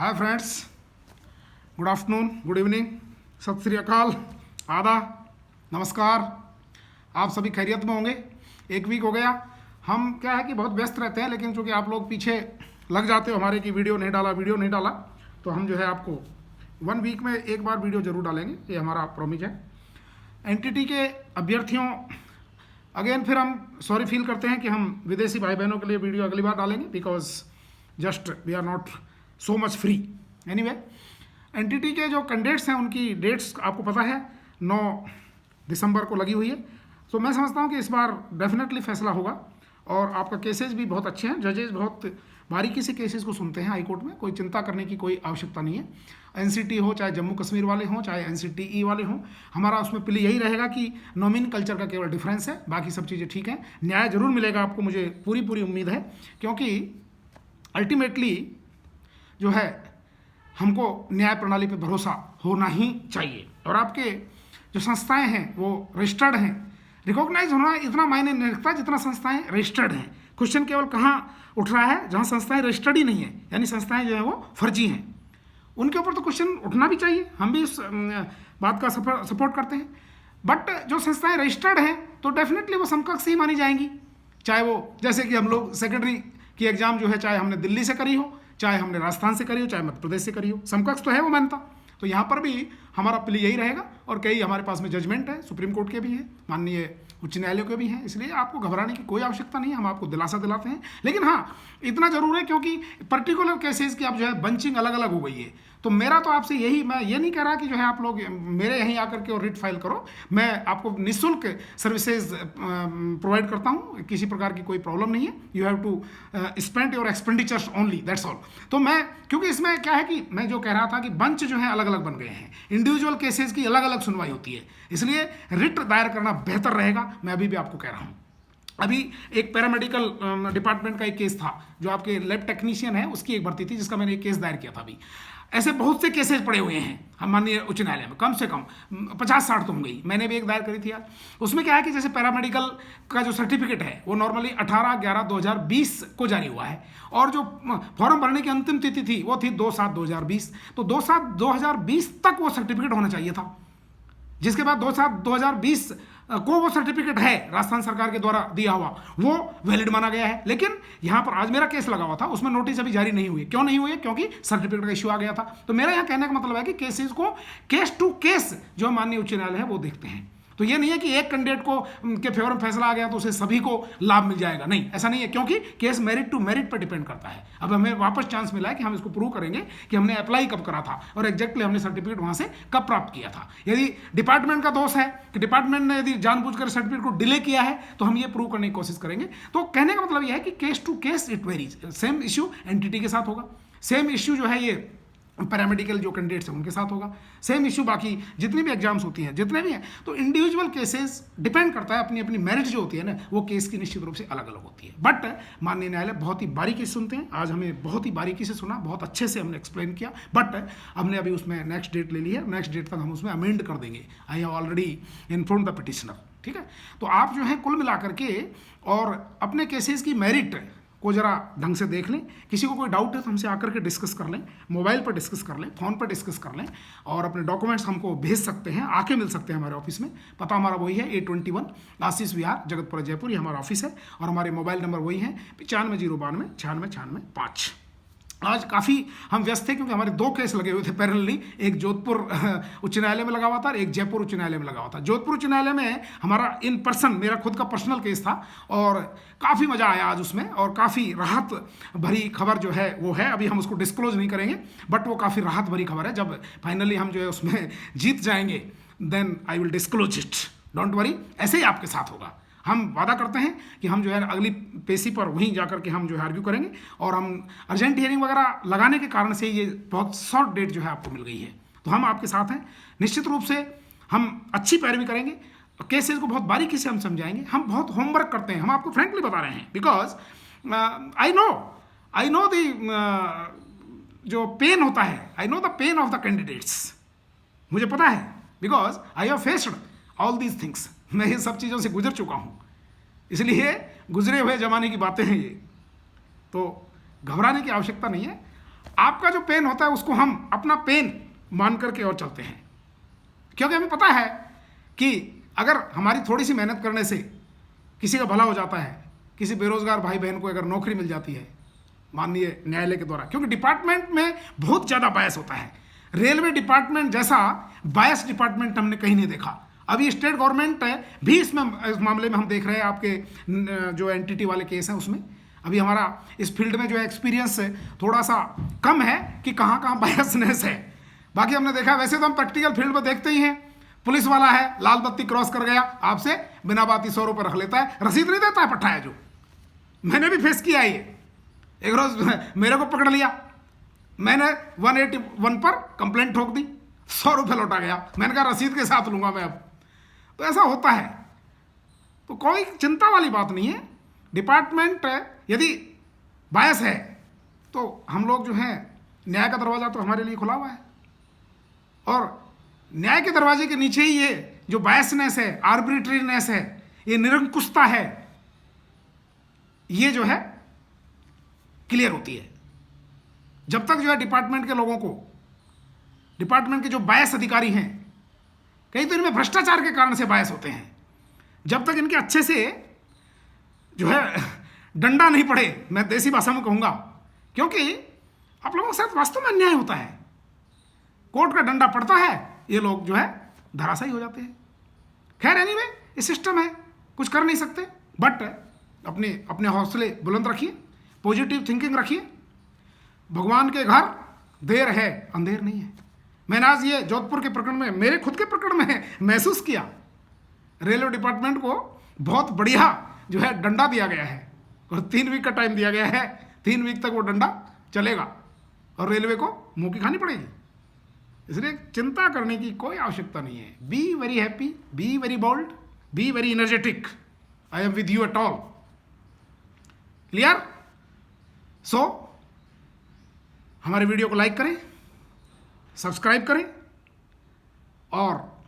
Hi friends, good afternoon, good evening, सत श्री अकाल, आदाब, नमस्कार। आप सभी खैरियत में होंगे। एक वीक हो गया। हम क्या है कि बहुत व्यस्त रहते हैं, लेकिन चूंकि आप लोग पीछे लग जाते हो हमारे कि वीडियो नहीं डाला, तो हम जो है आपको 1 वीक में एक बार वीडियो जरूर डालेंगे। ये हमारा प्रॉमिस है। एनटीटी के अभ्यर्थियों, अगेन फिर हम सॉरी फील करते हैं कि हम विदेशी भाई बहनों के लिए वीडियो अगली बार डालेंगे, because just we are not so much free. Anyway, NTT के जो कैंडिडेट्स हैं उनकी डेट्स आपको पता है 9 दिसंबर को लगी हुई है। तो मैं समझता हूँ कि इस बार डेफिनेटली फैसला होगा और आपका केसेस भी बहुत अच्छे हैं। जजेस बहुत बारीकी से केसेस को सुनते हैं हाई कोर्ट में। कोई चिंता करने की कोई आवश्यकता नहीं है। एनसीटी हो, चाहे जम्मू कश्मीर वाले हों, चाहे एनसीटीई वाले हों, हमारा उसमें प्ली यही रहेगा कि नॉमिन कल्चर का केवल डिफरेंस है, बाकी सब चीज़ें ठीक हैं। न्याय जरूर मिलेगा आपको, मुझे पूरी उम्मीद है, क्योंकि अल्टीमेटली जो है हमको न्याय प्रणाली पे भरोसा होना ही चाहिए। और आपके जो संस्थाएं हैं वो रजिस्टर्ड हैं। रिकॉग्नाइज होना इतना मायने नहीं रखता जितना संस्थाएं रजिस्टर्ड हैं। क्वेश्चन केवल कहाँ उठ रहा है? जहाँ संस्थाएं रजिस्टर्ड ही नहीं है, यानी संस्थाएं जो है वो फर्जी हैं, उनके ऊपर तो क्वेश्चन उठना भी चाहिए। हम भी इस बात का सपोर्ट करते हैं। बट जो संस्थाएं रजिस्टर्ड हैं तो डेफिनेटली वो समकक्ष ही मानी जाएंगी। चाहे वो जैसे कि हम लोग सेक्रेटरी की एग्जाम जो है, चाहे हमने दिल्ली से करी हो, चाहे हमने राजस्थान से करी हो, चाहे मध्य प्रदेश से करी हो, समकक्ष तो है वो मानता। तो यहाँ पर भी हमारा प्ली यही रहेगा। और कई हमारे पास में जजमेंट है, सुप्रीम कोर्ट के भी हैं, माननीय उच्च न्यायालय के भी हैं, इसलिए आपको घबराने की कोई आवश्यकता नहीं है। हम आपको दिलासा दिलाते हैं। लेकिन हाँ, इतना जरूर है क्योंकि पर्टिकुलर केसेस की अब जो है बंचिंग अलग अलग हो गई है। तो मेरा तो आपसे यही, मैं ये नहीं कह रहा कि जो है आप लोग मेरे यहीं आकर के और रिट फाइल करो। मैं आपको निःशुल्क सर्विसेज प्रोवाइड करता हूँ, किसी प्रकार की कोई प्रॉब्लम नहीं है। You have to spend your expenditures only, that's all. तो मैं, क्योंकि इसमें क्या है कि मैं जो कह रहा था कि बंच जो है अलग अलग बन गए हैं, इंडिविजुअल केसेस की अलग अलग सुनवाई होती है, इसलिए रिट दायर करना बेहतर रहेगा। मैं अभी भी आपको कह रहा हूँ। अभी एक पैरामेडिकल डिपार्टमेंट का एक केस था, जो आपके लैब टेक्नीशियन है, उसकी एक भर्ती थी, जिसका मैंने एक केस दायर किया था। अभी ऐसे बहुत से केसेस पड़े हुए हैं हम माननीय उच्च न्यायालय में, कम से कम 50-60 तो होंगे ही। मैंने भी एक दायर करी थी यार। उसमें क्या है कि जैसे पैरामेडिकल का जो सर्टिफिकेट है वो नॉर्मली 18/11/2020 को जारी हुआ है, और जो फॉर्म भरने की अंतिम तिथि थी वो थी 2/7/2020। तो 2/7/2020 तक वो सर्टिफिकेट होना चाहिए था, जिसके बाद 2/7/2020 को वो सर्टिफिकेट है राजस्थान सरकार के द्वारा दिया हुआ, वो वैलिड माना गया है। लेकिन यहाँ पर आज मेरा केस लगा हुआ था, उसमें नोटिस अभी जारी नहीं हुई। क्यों नहीं हुई है? क्योंकि सर्टिफिकेट का इश्यू आ गया था। तो मेरा यहाँ कहने का मतलब है कि केसेस को केस टू केस जो माननीय उच्च न्यायालय है वो देखते हैं। तो ये नहीं है कि एक कैंडिडेट को के फेवर में फैसला आ गया तो उसे सभी को लाभ मिल जाएगा, नहीं, ऐसा नहीं है, क्योंकि केस मेरिट टू मेरिट पर डिपेंड करता है। अब हमें वापस चांस मिला है कि हम इसको प्रूव करेंगे कि हमने अप्लाई कब करा था और एग्जैक्टली हमने सर्टिफिकेट वहां से कब प्राप्त किया था। यदि डिपार्टमेंट का दोष है कि डिपार्टमेंट ने यदि जानबूझकर सर्टिफिकेट को डिले किया है, तो हम ये प्रूव करने की कोशिश करेंगे। तो कहने का मतलब यह है कि case to case it varies. Same issue NTT के साथ होगा, सेम इश्यू जो है ये पैरामेडिकल जो कैंडिडेट्स हैं उनके साथ होगा, सेम इश्यू बाकी जितनी भी एग्जाम्स होती हैं, जितने भी हैं। तो इंडिविजुअल केसेस डिपेंड करता है, अपनी अपनी मेरिट जो होती है ना, वो केस की निश्चित रूप से अलग अलग होती है। बट माननीय न्यायालय बहुत ही बारीकी से सुनते हैं। आज हमें बहुत ही बारीकी से सुना, बहुत अच्छे से हमने एक्सप्लेन किया। बट हमने अभी उसमें नेक्स्ट डेट ले ली है, नेक्स्ट डेट तक हम उसमें अमेंड कर देंगे। I have already inform the petitioner, ठीक है। तो आप जो है कुल मिलाकर के और अपने केसेस की मेरिट को जरा ढंग से देख लें। किसी को कोई डाउट है तो हमसे आकर के डिस्कस कर लें, मोबाइल पर डिस्कस कर लें, फ़ोन पर डिस्कस कर लें, और अपने डॉक्यूमेंट्स हमको भेज सकते हैं, आके मिल सकते हैं हमारे ऑफिस में। पता हमारा वही है, A21 आशीष विहार, जगतपुरा, जयपुर, ये हमारा ऑफिस है। और हमारे मोबाइल नंबर वही है 95 092 96 96 5। आज काफ़ी हम व्यस्त थे क्योंकि हमारे 2 केस लगे हुए थे पैरेलली। एक जोधपुर उच्च न्यायालय में लगा हुआ था और एक जयपुर उच्च न्यायालय में लगा हुआ था। जोधपुर उच्च न्यायालय में हमारा इन पर्सन, मेरा खुद का पर्सनल केस था, और काफ़ी मज़ा आया आज उसमें, और काफ़ी राहत भरी खबर जो है वो है। अभी हम उसको डिस्क्लोज नहीं करेंगे, बट वो काफ़ी राहत भरी खबर है। जब फाइनली हम जो है उसमें जीत जाएंगे, then I will disclose it, don't worry. ऐसे ही आपके साथ होगा। हम वादा करते हैं कि हम जो है अगली पेशी पर वहीं जाकर के हम जो है आर्ग्यू करेंगे, और हम अर्जेंट हियरिंग वगैरह लगाने के कारण से ये बहुत शॉर्ट डेट जो है आपको मिल गई है। तो हम आपके साथ हैं, निश्चित रूप से हम अच्छी पैरवी करेंगे, केसेस को बहुत बारीकी से हम समझाएंगे। हम बहुत होमवर्क करते हैं, हम आपको फ्रेंकली बता रहे हैं, बिकॉज आई नो द जो पेन होता है, I know the pain of the candidates. मुझे पता है, because I have faced all these things. मैं ये सब चीज़ों से गुजर चुका हूँ, इसलिए गुजरे हुए जमाने की बातें हैं ये। तो घबराने की आवश्यकता नहीं है। आपका जो पेन होता है उसको हम अपना पेन मान करके और चलते हैं, क्योंकि हमें पता है कि अगर हमारी थोड़ी सी मेहनत करने से किसी का भला हो जाता है, किसी बेरोजगार भाई बहन को अगर नौकरी मिल जाती है माननीय न्यायालय के द्वारा, क्योंकि डिपार्टमेंट में बहुत ज़्यादा बायस होता है। रेलवे डिपार्टमेंट जैसा बायस डिपार्टमेंट हमने कहीं नहीं देखा। अभी स्टेट गवर्नमेंट भी इस मामले में हम देख रहे हैं, आपके जो एनटीटी वाले केस हैं उसमें अभी हमारा इस फील्ड में जो है एक्सपीरियंस थोड़ा सा कम है कि कहाँ कहाँ बायसनेस है। बाकी हमने देखा, वैसे तो हम प्रैक्टिकल फील्ड में देखते ही हैं, पुलिस वाला है, लाल बत्ती क्रॉस कर गया, आपसे बिना बात ही 100 रुपये रख लेता है, रसीद नहीं देता है, पट्टा है जो। मैंने भी फेस किया है ये। एक रोज मेरे को पकड़ लिया, मैंने 181 पर कंप्लेंट ठोक दी, 100 रुपये लौटा गया। मैंने कहा रसीद के साथ लूंगा मैं अब। तो ऐसा होता है, तो कोई चिंता वाली बात नहीं है। डिपार्टमेंट यदि बायस है तो हम लोग जो हैं, न्याय का दरवाज़ा तो हमारे लिए खुला हुआ है, और न्याय के दरवाजे के नीचे ही ये जो बायसनेस है, आर्बिट्रीनेस है, ये निरंकुशता है, ये जो है क्लियर होती है। जब तक जो है डिपार्टमेंट के लोगों को, डिपार्टमेंट के जो बायस अधिकारी हैं, कई तो इनमें भ्रष्टाचार के कारण से बायस होते हैं, जब तक इनके अच्छे से जो है डंडा नहीं पड़े, मैं देसी भाषा में कहूँगा, क्योंकि आप लोगों के साथ वास्तव में अन्याय होता है। कोर्ट का डंडा पड़ता है, ये लोग जो है धराशायी हो जाते हैं। खैर एनीवे, ये सिस्टम है, कुछ कर नहीं सकते, बट अपने अपने हौसले बुलंद रखिए, पॉजिटिव थिंकिंग रखिए। भगवान के घर देर है, अंधेर नहीं है। मैंने आज ये जोधपुर के प्रकरण में, मेरे खुद के प्रकरण में महसूस किया, रेलवे डिपार्टमेंट को बहुत बढ़िया जो है डंडा दिया गया है, और 3 वीक का टाइम दिया गया है। 3 वीक तक वो डंडा चलेगा और रेलवे को मुंह की खानी पड़ेगी। इसलिए चिंता करने की कोई आवश्यकता नहीं है। Be very happy, be very bold, be very energetic. I am with you at all. Clear? So हमारे वीडियो को लाइक करें, सब्सक्राइब करें, और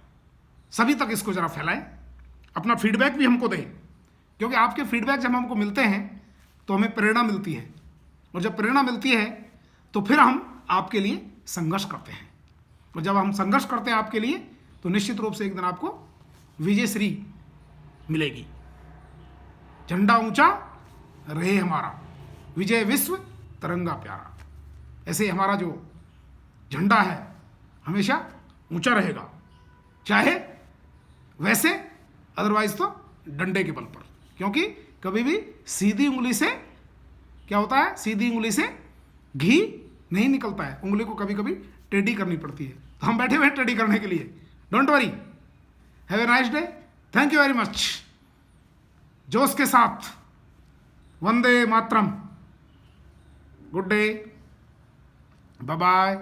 सभी तक इसको जरा फैलाएं। अपना फीडबैक भी हमको दें, क्योंकि आपके फीडबैक जब हमको मिलते हैं तो हमें प्रेरणा मिलती है, और जब प्रेरणा मिलती है तो फिर हम आपके लिए संघर्ष करते हैं, और जब हम संघर्ष करते हैं आपके लिए तो निश्चित रूप से एक दिन आपको विजयश्री मिलेगी। झंडा ऊंचा रहे हमारा, विजय विश्व तिरंगा प्यारा। ऐसे हमारा जो झंडा है हमेशा ऊंचा रहेगा, चाहे वैसे, अदरवाइज तो डंडे के बल पर। क्योंकि कभी भी सीधी उंगली से क्या होता है, सीधी उंगली से घी नहीं निकलता है, उंगली को कभी कभी टेढ़ी करनी पड़ती है। तो हम बैठे हुए हैं टेढ़ी करने के लिए। Don't worry, have a nice day, thank you very much. जोश के साथ Vande Mataram, good day, bye bye.